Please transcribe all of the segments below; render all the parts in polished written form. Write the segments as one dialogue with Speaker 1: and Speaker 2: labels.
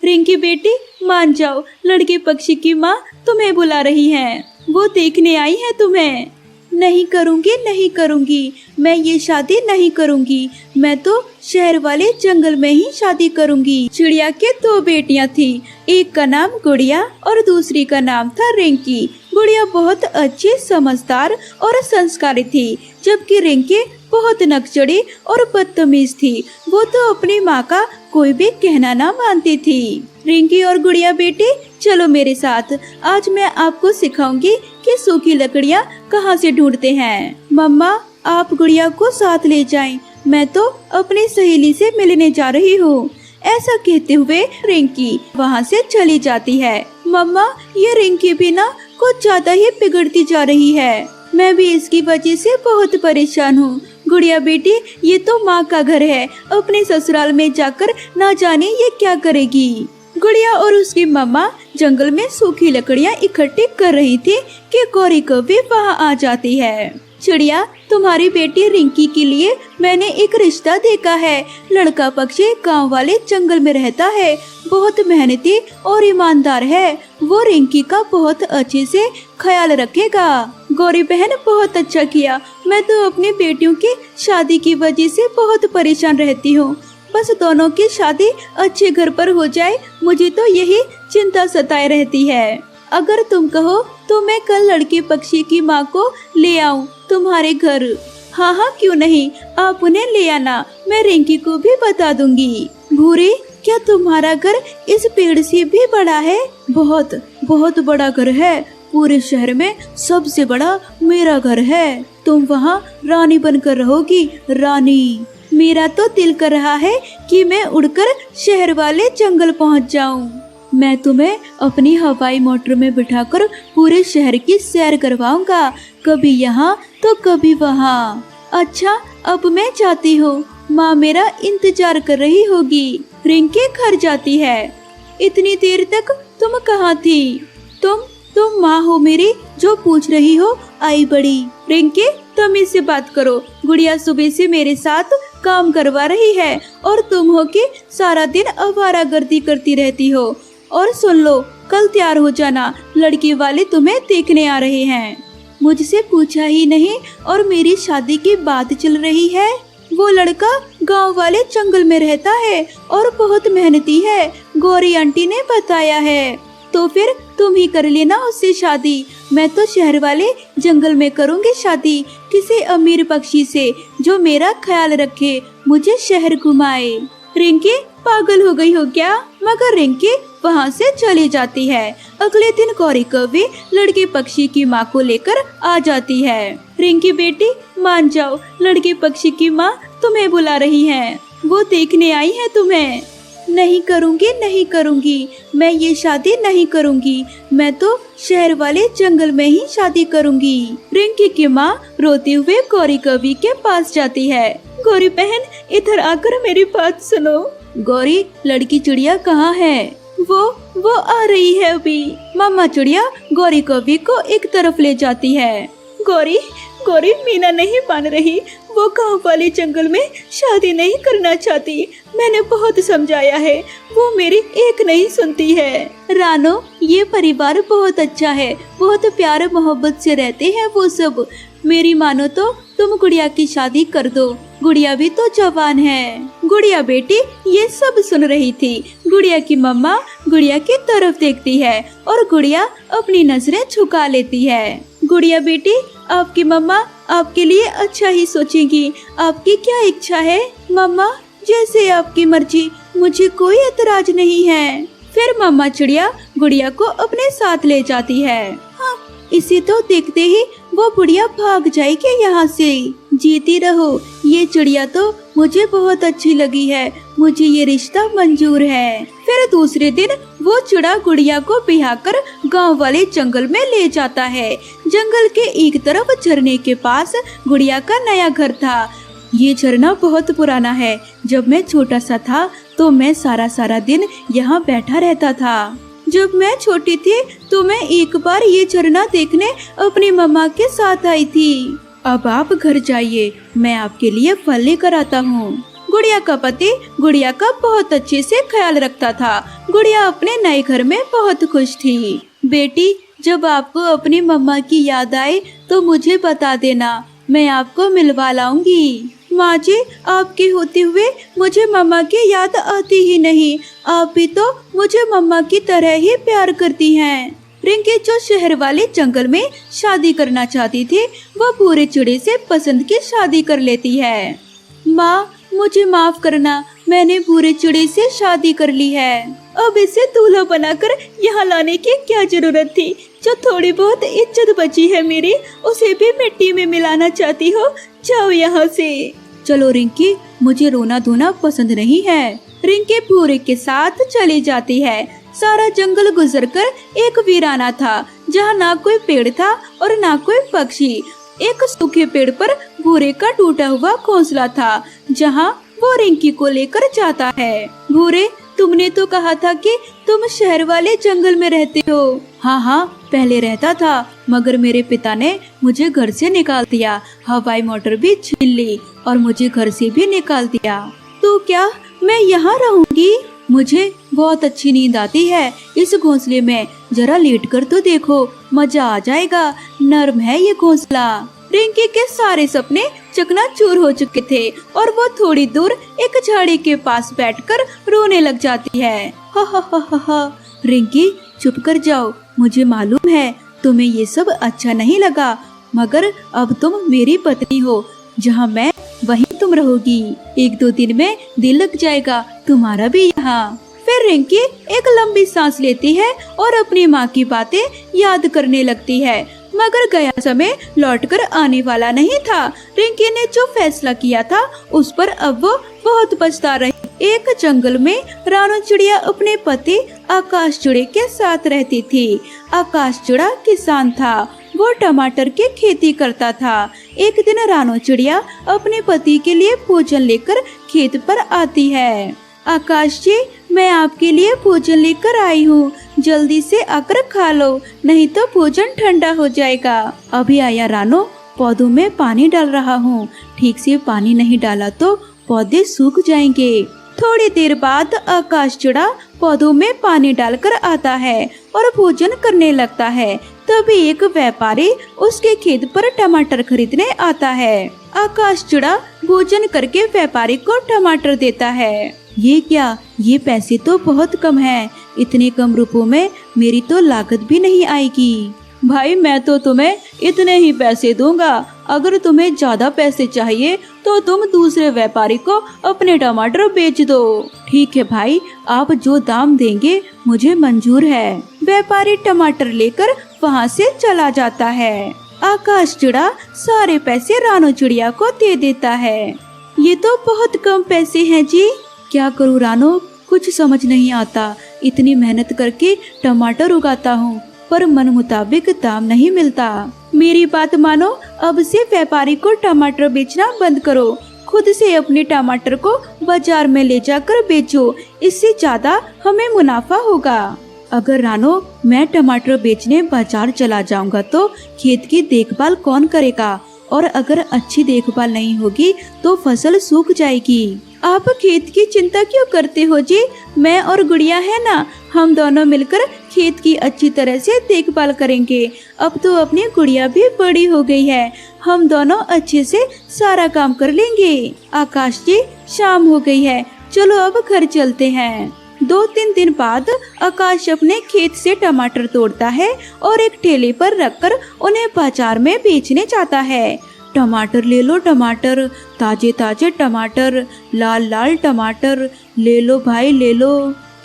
Speaker 1: रिंकी बेटी मान जाओ, लड़के पक्षी की माँ तुम्हें बुला रही है, वो देखने आई है तुम्हें। नहीं करूँगी, नहीं करूँगी, मैं ये शादी नहीं करूँगी। मैं तो शहर वाले जंगल में ही शादी करूँगी। चिड़िया के 2 बेटियाँ थी, एक का नाम गुड़िया और दूसरी का नाम था रिंकी। गुड़िया बहुत अच्छी, समझदार और संस्कारी थी, जबकि रिंकी बहुत नकचड़ी और बदतमीज थी। वो तो अपनी माँ का कोई भी कहना ना मानती थी। रिंकी और गुड़िया बेटी चलो मेरे साथ, आज मैं आपको सिखाऊंगी कि सूखी लकड़ियाँ कहाँ से ढूंढते हैं। मम्मा आप गुड़िया को साथ ले जाएं, मैं तो अपनी सहेली से मिलने जा रही हूँ। ऐसा कहते हुए रिंकी वहाँ से चली जाती है। मम्मा ये रिंकी भी ना कुछ ज्यादा ही बिगड़ती जा रही है, मैं भी इसकी वजह से बहुत परेशान हूँ। गुड़िया बेटी ये तो माँ का घर है, अपने ससुराल में जाकर ना जाने ये क्या करेगी। गुड़िया और उसकी मम्मा जंगल में सूखी लकड़ियाँ इकट्ठी कर रही थी कि गौरी कभी वहाँ आ जाती है। चिड़िया तुम्हारी बेटी रिंकी के लिए मैंने एक रिश्ता देखा है। लड़का पक्षी गांव वाले जंगल में रहता है, बहुत मेहनती और ईमानदार है। वो रिंकी का बहुत अच्छे से ख्याल रखेगा। गौरी बहन बहुत अच्छा किया, मैं तो अपनी बेटियों की शादी की वजह से बहुत परेशान रहती हूँ। बस दोनों की शादी अच्छे घर पर हो जाए, मुझे तो यही चिंता सताए रहती है। अगर तुम कहो तो मैं कल लड़के पक्षी की माँ को ले आऊं तुम्हारे घर। हाँ हाँ क्यों नहीं, आप उन्हें ले आना, मैं रिंकी को भी बता दूंगी। भूरी क्या तुम्हारा घर इस पेड़ से भी बड़ा है? बहुत बहुत बड़ा घर है, पूरे शहर में सबसे बड़ा मेरा घर है। तुम वहाँ रानी बनकर रहोगी, रानी। मेरा तो दिल कर रहा है कि मैं उड़कर शहर वाले जंगल पहुँच जाऊँ। मैं तुम्हें अपनी हवाई मोटर में बिठाकर पूरे शहर की सैर करवाऊंगा, कभी यहाँ तो कभी वहाँ। अच्छा अब मैं जाती हूँ, माँ मेरा इंतजार कर रही होगी। रिंकी घर जाती है। इतनी देर तक तुम कहाँ थी? तुम माँ हो मेरी जो पूछ रही हो? आई बड़ी। रिंकी तुम इससे बात करो, गुड़िया सुबह से मेरे साथ काम करवा रही है और तुम हो कि सारा दिन आवारागर्दी करती रहती हो। और सुन लो, कल तैयार हो जाना, लड़के वाले तुम्हें देखने आ रहे हैं। मुझसे पूछा ही नहीं और मेरी शादी की बात चल रही है। वो लड़का गांव वाले जंगल में रहता है और बहुत मेहनती है, गौरी आंटी ने बताया है। तो फिर तुम ही कर लेना उससे शादी। मैं तो शहर वाले जंगल में करूँगी शादी, किसी अमीर पक्षी से जो मेरा ख्याल रखे, मुझे शहर घुमाए। रिंकी पागल हो गई हो क्या? मगर रिंकी वहाँ से चली जाती है। अगले दिन गौरी कभी लड़के पक्षी की माँ को लेकर आ जाती है। रिंकी बेटी मान जाओ, लड़के पक्षी की माँ तुम्हें बुला रही है, वो देखने आई है तुम्हें। नहीं करूँगी, नहीं करूँगी, मैं ये शादी नहीं करूँगी, मैं तो शहर वाले जंगल में ही शादी करूँगी। रिंकी की माँ रोते हुए गौरी कवि के पास जाती है। गौरी बहन इधर आकर मेरी बात सुनो। गौरी लड़की चिड़िया कहाँ है? वो आ रही है अभी। मामा चिड़िया गौरी कवि को एक तरफ ले जाती है। गौरी मीना नहीं मान रही, वो गांव वाले जंगल में शादी नहीं करना चाहती। मैंने बहुत समझाया है, वो मेरी एक नहीं सुनती है। रानो ये परिवार बहुत अच्छा है, बहुत प्यार मोहब्बत से रहते हैं वो सब। मेरी मानो तो तुम गुड़िया की शादी कर दो, गुड़िया भी तो जवान है। गुड़िया बेटी ये सब सुन रही थी। गुड़िया की मम्मा गुड़िया की तरफ देखती है और गुड़िया अपनी नजरें झुका लेती है। गुड़िया बेटी आपकी मम्मा आपके लिए अच्छा ही सोचेगी, आपकी क्या इच्छा है? मम्मा जैसे आपकी मर्जी, मुझे कोई एतराज नहीं है। फिर मम्मा चिड़िया गुड़िया को अपने साथ ले जाती है। हाँ, इसे तो देखते ही वो बुढ़िया भाग जाएगी यहाँ से। जीती रहो, ये चिड़िया तो मुझे बहुत अच्छी लगी है, मुझे ये रिश्ता मंजूर है। फिर दूसरे दिन वो चिड़ा गुड़िया को बिहाकर गांव वाले जंगल में ले जाता है। जंगल के एक तरफ झरने के पास गुड़िया का नया घर था। ये झरना बहुत पुराना है, जब मैं छोटा सा था तो मैं सारा दिन यहाँ बैठा रहता था। जब मैं छोटी थी तो मैं एक बार ये झरना देखने अपनी मम्मा के साथ आई थी। अब आप घर जाइए, मैं आपके लिए फल लेकर आता हूँ। गुड़िया का पति गुड़िया का बहुत अच्छे से ख्याल रखता था। गुड़िया अपने नए घर में बहुत खुश थी। बेटी, जब आपको अपनी मम्मा की याद आए तो मुझे बता देना, मैं आपको मिलवा लाऊंगी। माँ जी, आपके होते हुए मुझे मम्मा की याद आती ही नहीं। आप भी तो मुझे मम्मा की तरह ही प्यार करती हैं। रिंकी जो शहर वाले जंगल में शादी करना चाहती थी, वो भूरे चिड़े से पसंद की शादी कर लेती है। माँ, मुझे माफ करना, मैंने भूरे चिड़े से शादी कर ली है। अब इसे दूल्हा बनाकर यहाँ लाने की क्या जरूरत थी? जो थोड़ी बहुत इज्जत बची है मेरी, उसे भी मिट्टी में मिलाना चाहती हो? जाओ यहाँ से। चलो रिंकी, मुझे रोना धोना पसंद नहीं है। रिंकी भूरे के साथ चली जाती है। सारा जंगल गुजरकर एक वीराना था, जहाँ ना कोई पेड़ था और ना कोई पक्षी। एक सूखे पेड़ पर भूरे का टूटा हुआ घोंसला था, जहाँ वो रिंकी को लेकर जाता है। भूरे, तुमने तो कहा था कि तुम शहर वाले जंगल में रहते हो। हाँ हाँ, पहले रहता था, मगर मेरे पिता ने मुझे घर से निकाल दिया। हवाई मोटर भी छीन ली और मुझे घर से भी निकाल दिया। तो क्या मैं यहाँ रहूंगी? मुझे बहुत अच्छी नींद आती है इस घोंसले में। जरा लेट कर तो देखो, मजा आ जाएगा। नरम है ये घोंसला। रिंकी के सारे सपने चकनाचूर हो चुके थे और वो थोड़ी दूर एक झाड़ी के पास बैठकर रोने लग जाती है। हा हा हा हा हा। रिंकी, चुप कर जाओ। मुझे मालूम है तुम्हें ये सब अच्छा नहीं लगा, मगर अब तुम मेरी पत्नी हो। जहाँ मैं वहीं तुम रहोगी। 1-2 दिन में दिल लग जाएगा तुम्हारा भी यहाँ। फिर रिंकी एक लंबी सांस लेती है और अपनी माँ की बातें याद करने लगती है, मगर गया समय लौटकर आने वाला नहीं था। रिंकी ने जो फैसला किया था उस पर अब वो बहुत पछता रही। एक जंगल में रानू चिड़िया अपने पति आकाश चिड़े के साथ रहती थी। आकाश चिड़ा किसान था, वो टमाटर की खेती करता था। एक दिन रानू चिड़िया अपने पति के लिए भोजन लेकर खेत पर आती है। आकाश जी, मैं आपके लिए भोजन लेकर आई हूँ, जल्दी से आकर खा लो, नहीं तो भोजन ठंडा हो जाएगा। अभी आया रानू, पौधों में पानी डाल रहा हूँ। ठीक से पानी नहीं डाला तो पौधे सूख जाएंगे। थोड़ी देर बाद आकाश चिड़ा पौधों में पानी डालकर आता है और भोजन करने लगता है। तभी एक व्यापारी उसके खेत पर टमाटर खरीदने आता है। आकाश चिड़ा भोजन करके व्यापारी को टमाटर देता है। ये क्या, ये पैसे तो बहुत कम है। इतने कम रुपयों में मेरी तो लागत भी नहीं आएगी। भाई, मैं तो तुम्हें इतने ही पैसे दूंगा। अगर तुम्हें ज्यादा पैसे चाहिए तो तुम दूसरे व्यापारी को अपने टमाटर बेच दो। ठीक है भाई, आप जो दाम देंगे मुझे मंजूर है। व्यापारी टमाटर लेकर वहाँ से चला जाता है। आकाश चिड़ा सारे पैसे रानू चिड़िया को दे देता है। ये तो बहुत कम पैसे हैं जी। क्या करूँ रानू, कुछ समझ नहीं आता। इतनी मेहनत करके टमाटर उगाता हूँ पर मन मुताबिक दाम नहीं मिलता। मेरी बात मानो, अब से व्यापारी को टमाटर बेचना बंद करो। खुद से अपने टमाटर को बाजार में ले जाकर बेचो, इससे ज्यादा हमें मुनाफा होगा। अगर रानो मैं टमाटर बेचने बाजार चला जाऊंगा तो खेत की देखभाल कौन करेगा? और अगर अच्छी देखभाल नहीं होगी तो फसल सूख जाएगी। आप खेत की चिंता क्यों करते हो जी? मैं और गुड़िया है ना, हम दोनों मिलकर खेत की अच्छी तरह से देखभाल करेंगे। अब तो अपनी गुड़िया भी बड़ी हो गई है, हम दोनों अच्छे से सारा काम कर लेंगे। आकाश जी, शाम हो गई है, चलो अब घर चलते हैं। 2-3 दिन बाद आकाश अपने खेत से टमाटर तोड़ता है और एक ठेले पर रखकर उन्हें बाजार में बेचने जाता है। टमाटर ले लो, टमाटर, ताजे ताजे टमाटर, लाल लाल टमाटर, ले लो भाई ले लो।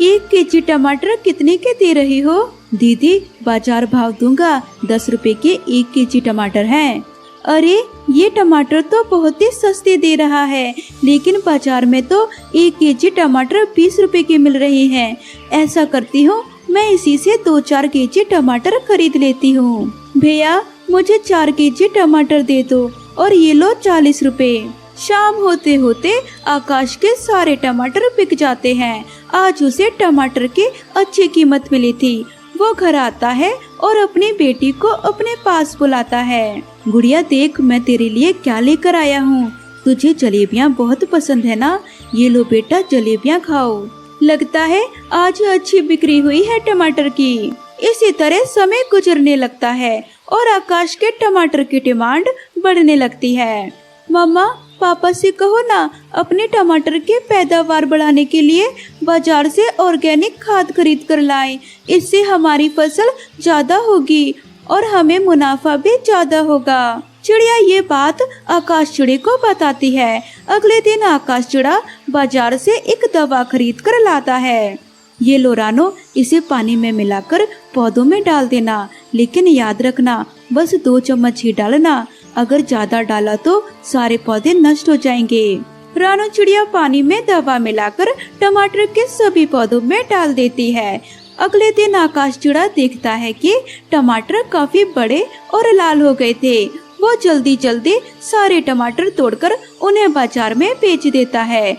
Speaker 1: 1 केजी टमाटर कितने के दे रही हो? दीदी, बाजार भाव दूंगा, 10 रुपए के 1 केजी टमाटर हैं। अरे, ये टमाटर तो बहुत ही सस्ते दे रहा है, लेकिन बाजार में तो 1 केजी टमाटर 20 रुपए के मिल रहे हैं। ऐसा करती हूँ, मैं इसी से 2-4 केजी टमाटर खरीद लेती हूँ। भैया, मुझे 4 केजी टमाटर दे दो और ये लो 40 रुपए। शाम होते होते आकाश के सारे टमाटर बिक जाते हैं। आज उसे टमाटर की अच्छी कीमत मिली थी। वो घर आता है और अपनी बेटी को अपने पास बुलाता है। गुड़िया, देख मैं तेरे लिए क्या लेकर आया हूँ। तुझे जलेबियाँ बहुत पसंद है ना? ये लो बेटा, जलेबियाँ खाओ। लगता है आज अच्छी बिक्री हुई है टमाटर की। इसी तरह समय गुजरने लगता है और आकाश के टमाटर की डिमांड बढ़ने लगती है। मम्मा, पापा से कहो ना, अपने टमाटर के पैदावार बढ़ाने के लिए बाजार से ऑर्गेनिक खाद खरीद कर लाएं। इससे हमारी फसल ज्यादा होगी और हमें मुनाफा भी ज्यादा होगा। चिड़िया ये बात आकाश चिड़े को बताती है। अगले दिन आकाश चिड़ा बाजार से एक दवा खरीद कर लाता है। ये लो रानो, इसे पानी में मिलाकर पौधों में डाल देना, लेकिन याद रखना बस 2 चम्मच ही डालना। अगर ज्यादा डाला तो सारे पौधे नष्ट हो जाएंगे। रानो चिड़िया पानी में दवा मिलाकर टमाटर के सभी पौधों में डाल देती है। अगले दिन आकाश चिड़ा देखता है कि टमाटर काफी बड़े और लाल हो गए थे। वो जल्दी जल्दी सारे टमाटर तोड़कर उन्हें बाजार में बेच देता है।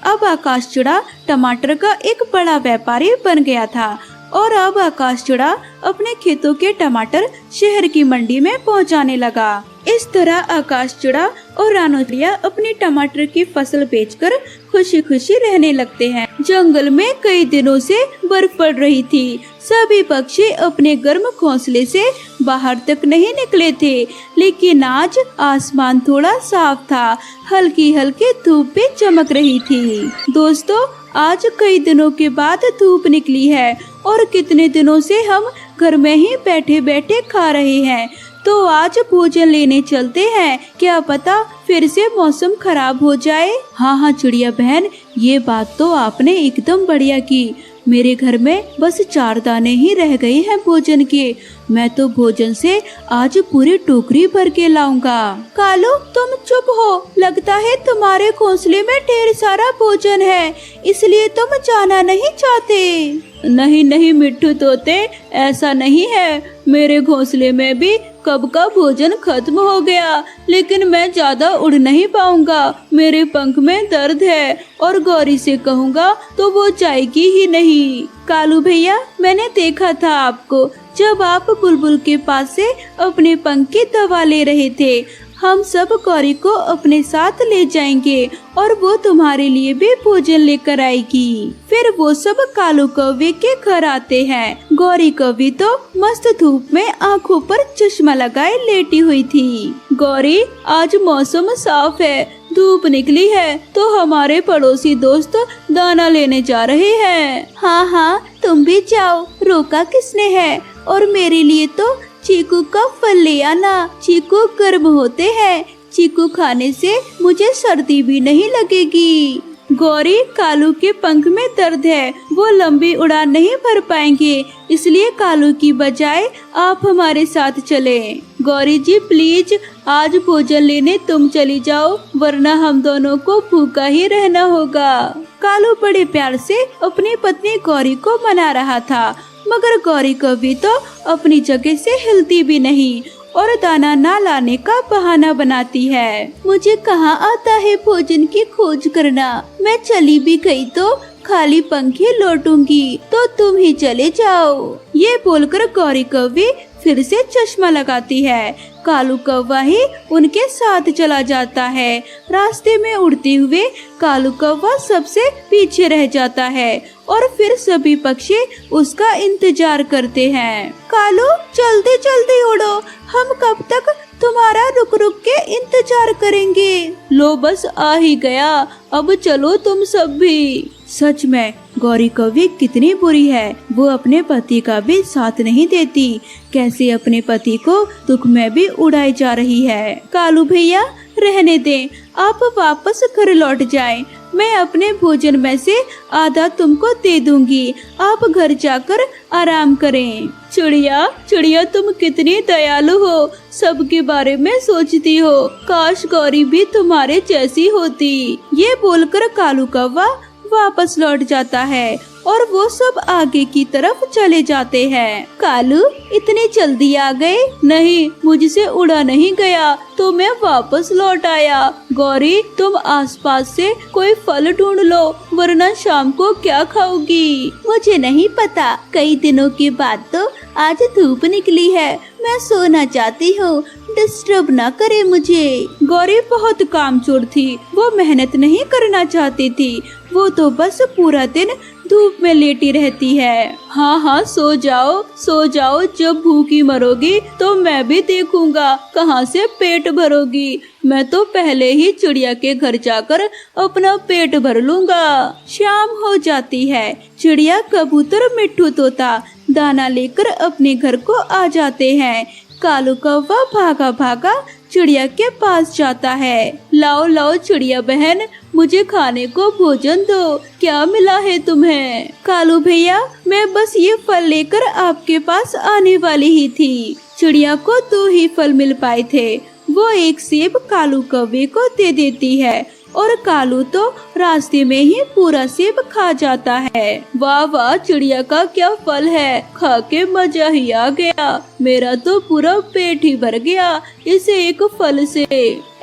Speaker 1: अब आकाश चिड़ा टमाटर का एक बड़ा व्यापारी बन गया था और अब आकाश चिड़ा अपने खेतों के टमाटर शहर की मंडी में पहुंचाने लगा। इस तरह आकाश चिड़ा और रानो चिड़िया अपनी टमाटर की फसल बेचकर खुशी खुशी रहने लगते हैं। जंगल में कई दिनों से बर्फ पड़ रही थी। सभी पक्षी अपने गर्म घोंसले से बाहर तक नहीं निकले थे, लेकिन आज आसमान थोड़ा साफ था। हल्की हल्की धूप भी चमक रही थी। दोस्तों, आज कई दिनों के बाद धूप निकली है और कितने दिनों से हम घर में ही बैठे बैठे खा रहे हैं। तो आज भोजन लेने चलते हैं, क्या पता फिर से मौसम खराब हो जाए। हाँ चिड़िया बहन, ये बात तो आपने एकदम बढ़िया की। मेरे घर में बस 4 दाने ही रह गए हैं भोजन के। मैं तो भोजन से आज पूरी टोकरी भर के लाऊंगा। कालू, तुम चुप हो। लगता है तुम्हारे घोंसले में ढेर सारा भोजन है, इसलिए तुम जाना नहीं चाहते। नहीं नहीं मिट्ठू तोते, ऐसा नहीं है। मेरे घोंसले में भी कब का भोजन खत्म हो गया, लेकिन मैं ज्यादा उड़ नहीं पाऊंगा। मेरे पंख में दर्द है और गौरी से कहूँगा तो वो जाएगी ही नहीं। कालू भैया, मैंने देखा था आपको जब आप बुलबुल के पास से अपने पंख की दवा ले रहे थे। हम सब गौरी को अपने साथ ले जाएंगे और वो तुम्हारे लिए भी भोजन लेकर आएगी। फिर वो सब कालू कौवे के घर आते हैं। गौरी कौवी तो मस्त धूप में आंखों पर चश्मा लगाए लेटी हुई थी। गौरी, आज मौसम साफ है, धूप निकली है तो हमारे पड़ोसी दोस्त दाना लेने जा रहे हैं। हाँ, तुम भी जाओ, रोका किसने है। और मेरे लिए तो चीकू का फल ले आना। चीकू गर्म होते हैं, चीकू खाने से मुझे सर्दी भी नहीं लगेगी। गौरी, कालू के पंख में दर्द है, वो लंबी उड़ान नहीं भर पाएंगे, इसलिए कालू की बजाय आप हमारे साथ चले। गौरी जी प्लीज, आज भोजन लेने तुम चली जाओ, वरना हम दोनों को भूखा ही रहना होगा। कालू बड़े प्यार से अपनी पत्नी गौरी को मना रहा था, मगर गौरी कभी तो अपनी जगह से हिलती भी नहीं और दाना ना लाने का बहाना बनाती है। मुझे कहाँ आता है भोजन की खोज करना। मैं चली भी गई तो खाली पंखे लौटूंगी, तो तुम ही चले जाओ। ये बोलकर गौरी कौवी फिर से चश्मा लगाती है। कालू कौवा ही उनके साथ चला जाता है। रास्ते में उड़ते हुए कालू कौवा सबसे पीछे रह जाता है और फिर सभी पक्षी उसका इंतजार करते हैं। कालू, जल्दी जल्दी उड़ो, हम कब तक तुम्हारा रुक रुक के इंतजार करेंगे। लो बस आ ही गया, अब चलो तुम सब भी। सच में गौरी कौवी कितनी बुरी है, वो अपने पति का भी साथ नहीं देती। कैसे अपने पति को दुख में भी उड़ाई जा रही है। कालू भैया, रहने दें, आप वापस घर लौट जाएं। मैं अपने भोजन में से आधा तुमको दे दूंगी, आप घर जाकर आराम करें। चिड़िया, चिड़िया तुम कितनी दयालु हो, सबके बारे में सोचती हो। काश गौरी भी तुम्हारे जैसी होती। ये बोलकर कालू कौवा वापस लौट जाता है और वो सब आगे की तरफ चले जाते हैं। कालू, इतनी जल्दी आ गए? नहीं, मुझसे उड़ा नहीं गया तो मैं वापस लौट आया। गौरी, तुम आसपास से कोई फल ढूंढ लो, वरना शाम को क्या खाओगी? मुझे नहीं पता, कई दिनों के बाद तो आज धूप निकली है, मैं सोना चाहती हूँ, डिस्टर्ब ना करे मुझे। गौरी बहुत कामचोर थी, वो मेहनत नहीं करना चाहती थी, वो तो बस पूरा दिन धूप में लेटी रहती है। हाँ हाँ सो जाओ, जब भूखी मरोगी तो मैं भी देखूंगा कहाँ से पेट भरोगी। मैं तो पहले ही चिड़िया के घर जाकर अपना पेट भर लूंगा। शाम हो जाती है, चिड़िया, कबूतर, मिट्ठू तोता दाना लेकर अपने घर को आ जाते हैं। कालू कौवा भागा भागा चिड़िया के पास जाता है। लाओ चिड़िया बहन, मुझे खाने को भोजन दो, क्या मिला है तुम्हें? कालू भैया, मैं बस ये फल लेकर आपके पास आने वाली ही थी। चिड़िया को 2 ही फल मिल पाए थे। वो एक सेब कालू कौवे को दे देती है और कालू तो रास्ते में ही पूरा सेब खा जाता है। वाह वाह, चिड़िया का क्या फल है, खा के मजा ही आ गया। मेरा तो पूरा पेट ही भर गया इस एक फल से।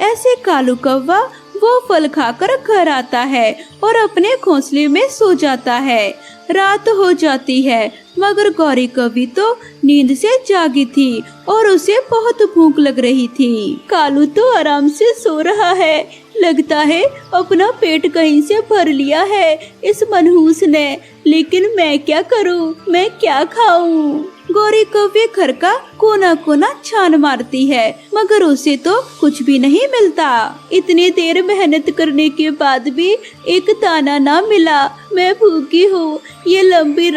Speaker 1: ऐसे कालू कौवा वो फल खाकर घर आता है और अपने घोंसले में सो जाता है। रात हो जाती है, मगर गौरी कौवी तो नींद से जागी थी और उसे बहुत भूख लग रही थी। कालू तो आराम से सो रहा है, लगता है अपना पेट कहीं से भर लिया है इस मनहूस ने। लेकिन मैं क्या करूं, मैं क्या खाऊं? गौरी कौवे घर का कोना कोना छान मारती है, मगर उसे तो कुछ भी नहीं मिलता। इतनी देर मेहनत करने के बाद भी एक दाना ना मिला। मैं भूखी हूँ, ये लंबी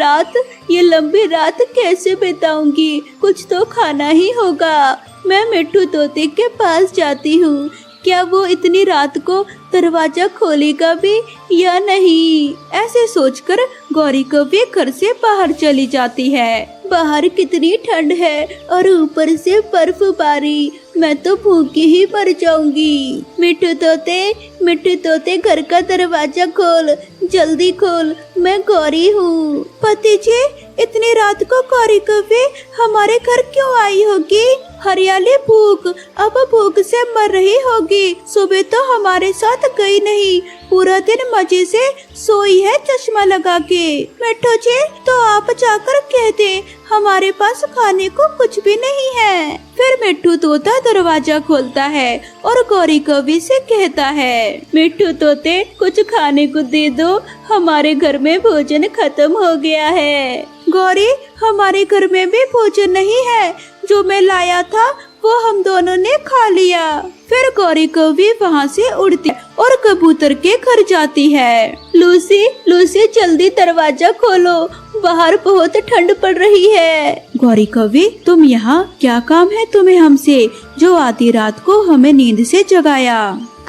Speaker 1: रात कैसे बिताऊंगी? कुछ तो खाना ही होगा। मैं मिट्ठू तोते के पास जाती हूँ, क्या वो इतनी रात को दरवाजा खोलेगा भी या नहीं? ऐसे सोचकर गौरी कौवे घर से बाहर चली जाती है। बाहर कितनी ठंड है और ऊपर से बर्फबारी, मैं तो भूखी ही मर जाऊंगी। मिट्ठू तोते घर का दरवाजा खोल, जल्दी खोल, मैं गौरी हूँ। पति जी, इतनी रात को गौरी कौवे हमारे घर क्यों आई होगी? हरियाली भूख, अब भूख से मर रही होगी। सुबह तो हमारे साथ गई नहीं, पूरा दिन मजे से सोई है चश्मा लगा के। मिट्ठू जी, तो आप जाकर कह दे हमारे पास खाने को कुछ भी नहीं है। फिर मिट्ठू तोता दरवाजा खोलता है और गौरी कौवी से कहता है, मिट्ठू तोते, कुछ खाने को दे दो, हमारे घर में भोजन खत्म हो गया है। गौरी, हमारे घर में भी भोजन नहीं है, जो मैं लाया था वो हम दोनों ने खा लिया। फिर गौरी कौवी वहाँ से उड़ती और कबूतर के घर जाती है। लूसी जल्दी दरवाजा खोलो, बाहर बहुत ठंड पड़ रही है। गौरी कौवी, तुम यहाँ क्या काम है तुम्हें हमसे, जो आधी रात को हमें नींद से जगाया?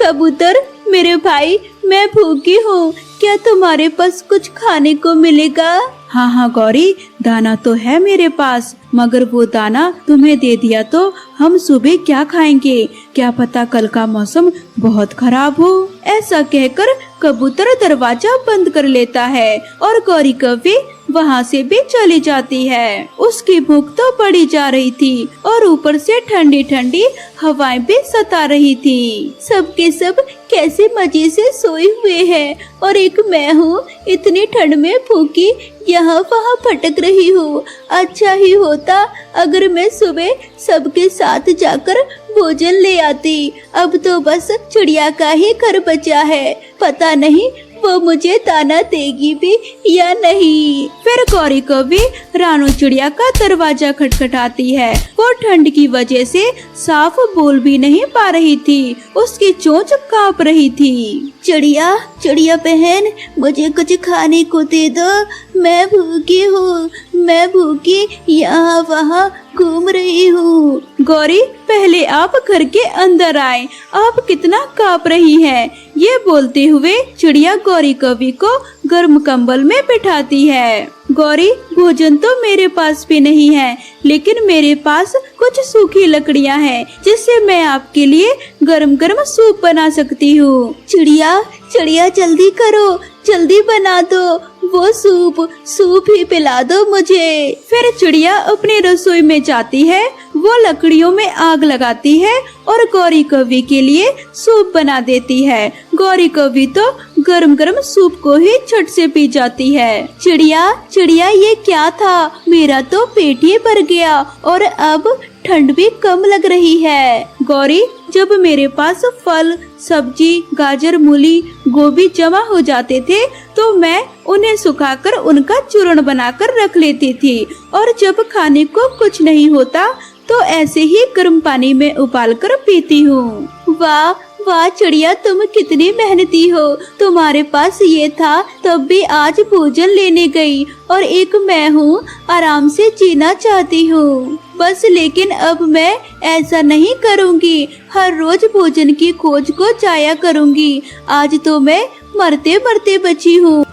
Speaker 1: कबूतर, मेरे भाई, मैं भूखी हूँ, क्या तुम्हारे पास कुछ खाने को मिलेगा? हाँ गौरी, दाना तो है मेरे पास, मगर वो दाना तुम्हें दे दिया तो हम सुबह क्या खाएंगे? क्या पता कल का मौसम बहुत खराब हो। ऐसा कहकर कबूतर दरवाजा बंद कर लेता है और गौरी कौवी वहाँ से भी चली जाती है। उसकी भूख तो बढ़ी जा रही थी और ऊपर से ठंडी ठंडी हवाएं भी सता रही थी। सबके सब कैसे मजे से सोए हुए हैं और एक मैं हूँ इतनी ठंड में भूखी यहाँ वहाँ भटक रही हूँ। अच्छा ही होता अगर मैं सुबह सबके साथ जाकर भोजन ले आती। अब तो बस चिड़िया का ही घर बचा है, पता नहीं वो मुझे दाना देगी भी या नहीं। फिर गौरी कौवी रानू चिड़िया का दरवाजा खटखटाती है। वो ठंड की वजह से साफ बोल भी नहीं पा रही थी, उसकी चोंच कांप रही थी। चिड़िया बहन, मुझे कुछ खाने को दे दो, मैं भूखी हूँ, मैं भूखी यहाँ वहाँ घूम रही हूँ। गौरी, पहले आप घर के अंदर आए, आप कितना कांप रही हैं। ये बोलते हुए चिड़िया गौरी कौवी को गर्म कंबल में बिठाती है। गौरी, भोजन तो मेरे पास भी नहीं है, लेकिन मेरे पास कुछ सूखी लकड़ियाँ हैं, जिससे मैं आपके लिए गरम गरम सूप बना सकती हूँ। चिड़िया जल्दी करो, जल्दी बना दो वो सूप ही पिला दो मुझे। फिर चिड़िया अपनी रसोई में जाती है, वो लकड़ियों में आग लगाती है और गौरी कौवी के लिए सूप बना देती है। गौरी कौवी तो गरम गरम सूप को ही झट से पी जाती है। चिड़िया चिड़िया ये क्या था, मेरा तो पेट ही भर गया और अब ठंड भी कम लग रही है। गौरी, जब मेरे पास फल, सब्जी, गाजर, मूली, गोभी जमा हो जाते थे तो मैं उन्हें सुखाकर उनका चूर्ण बनाकर रख लेती थी, और जब खाने को कुछ नहीं होता तो ऐसे ही गर्म पानी में उबाल कर पीती हूँ। वाह वाह चिड़िया, तुम कितनी मेहनती हो। तुम्हारे पास ये था तब भी आज भोजन लेने गई, और एक मैं हूँ आराम से जीना चाहती हूँ बस। लेकिन अब मैं ऐसा नहीं करूँगी, हर रोज भोजन की खोज को जाया करूँगी। आज तो मैं मरते मरते बची हूँ।